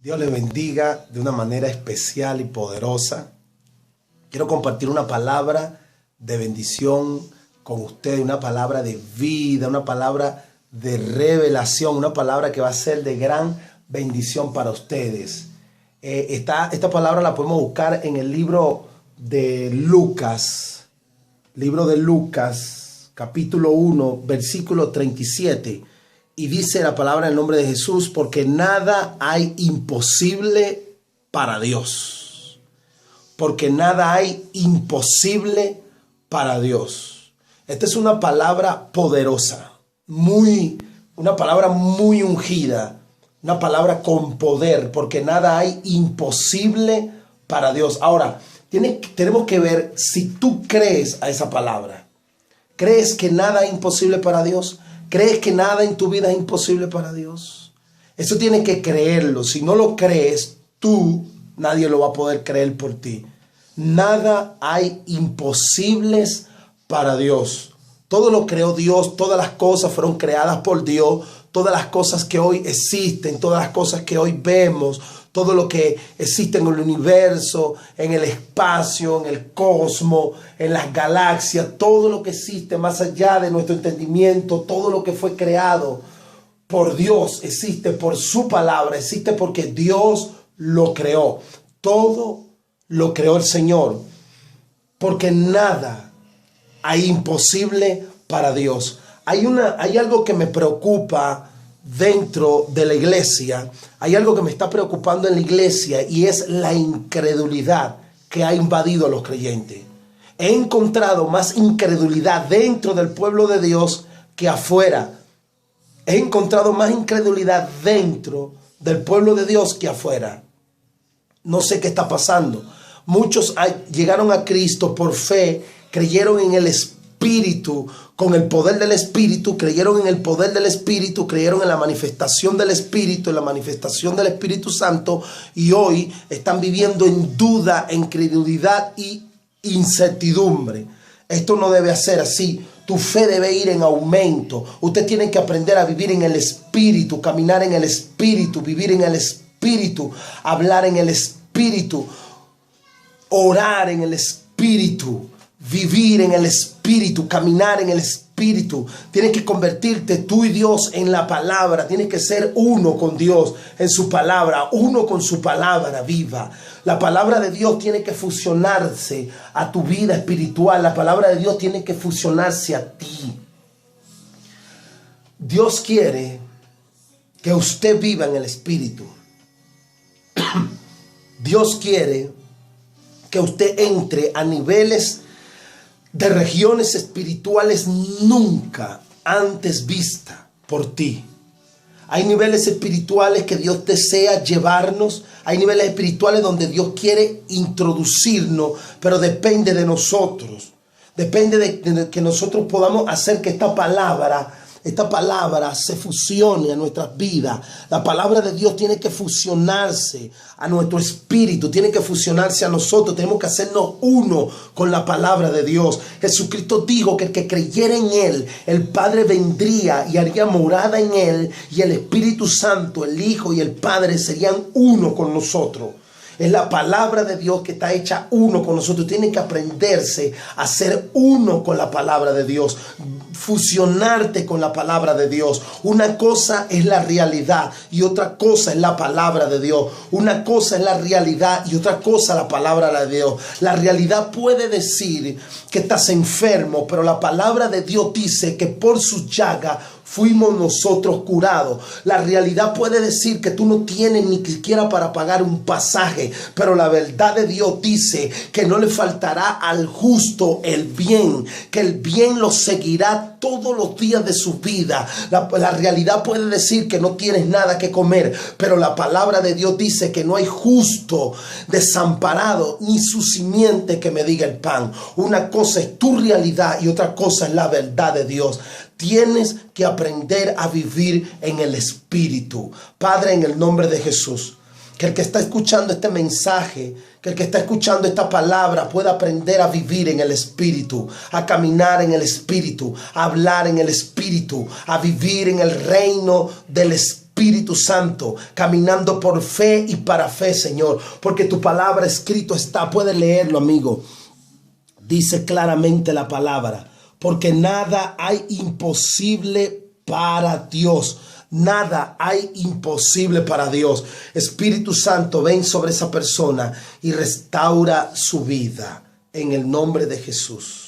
Dios les bendiga de una manera especial y poderosa. Quiero compartir una palabra de bendición con ustedes, una palabra de vida, una palabra de revelación, una palabra que va a ser de gran bendición para ustedes. Esta palabra la podemos buscar en el libro de Lucas, capítulo 1, versículo 37. Y dice la palabra en el nombre de Jesús, porque nada hay imposible para Dios. Porque nada hay imposible para Dios. Esta es una palabra poderosa, una palabra muy ungida, una palabra con poder, porque nada hay imposible para Dios. Ahora, tenemos que ver si tú crees a esa palabra. ¿Crees que nada es imposible para Dios? ¿Crees que nada en tu vida es imposible para Dios? Eso tienes que creerlo. Si no lo crees, nadie lo va a poder creer por ti. Nada hay imposibles para Dios. Todo lo creó Dios, todas las cosas fueron creadas por Dios, todas las cosas que hoy existen, todas las cosas que hoy vemos, todo lo que existe en el universo, en el espacio, en el cosmos, en las galaxias, todo lo que existe más allá de nuestro entendimiento, todo lo que fue creado por Dios, existe por su palabra, existe porque Dios lo creó. Todo lo creó el Señor, porque nada hay imposible para Dios. Hay algo que me preocupa dentro de la iglesia, hay algo que me está preocupando en la iglesia y es la incredulidad que ha invadido a los creyentes. He encontrado más incredulidad dentro del pueblo de Dios que afuera. He encontrado más incredulidad dentro del pueblo de Dios que afuera. No sé qué está pasando. Muchos llegaron a Cristo por fe, creyeron en el Espíritu, con el poder del Espíritu, creyeron en el poder del Espíritu, creyeron en la manifestación del Espíritu, en la manifestación del Espíritu Santo, y hoy están viviendo en duda, en incredulidad y incertidumbre. Esto no debe ser así. Tu fe debe ir en aumento. Usted tiene que aprender a vivir en el Espíritu, caminar en el Espíritu, vivir en el Espíritu, hablar en el Espíritu, orar en el Espíritu, vivir en el Espíritu, caminar en el Espíritu. Tienes que convertirte tú y Dios en la palabra. Tienes que ser uno con Dios en su palabra, uno con su palabra viva. La palabra de Dios tiene que fusionarse a tu vida espiritual. La palabra de Dios tiene que fusionarse a ti. Dios quiere que usted viva en el Espíritu. Dios quiere que usted entre a niveles de regiones espirituales nunca antes vista por ti. Hay niveles espirituales que Dios desea llevarnos. Hay niveles espirituales donde Dios quiere introducirnos, pero depende de nosotros. Depende de que nosotros podamos hacer que esta palabra se fusione a nuestras vidas. La palabra de Dios tiene que fusionarse a nuestro espíritu, tiene que fusionarse a nosotros. Tenemos que hacernos uno con la palabra de Dios. Jesucristo dijo que el que creyera en Él, el Padre vendría y haría morada en Él, y el Espíritu Santo, el Hijo y el Padre serían uno con nosotros. Es la palabra de Dios que está hecha uno con nosotros. Tienen que aprenderse a ser uno con la palabra de Dios. Fusionarte con la palabra de Dios. Una cosa es la realidad y otra cosa es la palabra de Dios. Una cosa es la realidad y otra cosa la palabra de Dios. La realidad puede decir que estás enfermo, pero la palabra de Dios dice que por su llaga fuimos nosotros curados. La realidad puede decir que tú no tienes ni siquiera para pagar un pasaje, pero la verdad de Dios dice que no le faltará al justo el bien, que el bien lo seguirá todos los días de su vida. La realidad puede decir que no tienes nada que comer, pero la palabra de Dios dice que no hay justo desamparado, ni su simiente que me diga el pan. Una cosa es tu realidad y otra cosa es la verdad de Dios. Tienes que aprender a vivir en el Espíritu. Padre, en el nombre de Jesús, que el que está escuchando este mensaje, que el que está escuchando esta palabra pueda aprender a vivir en el Espíritu, a caminar en el Espíritu, a hablar en el Espíritu, a vivir en el reino del Espíritu Espíritu Santo, caminando por fe y para fe, Señor, porque tu palabra escrito está. Puedes leerlo, amigo. Dice claramente la palabra, porque nada hay imposible para Dios. Nada hay imposible para Dios. Espíritu Santo, ven sobre esa persona y restaura su vida en el nombre de Jesús.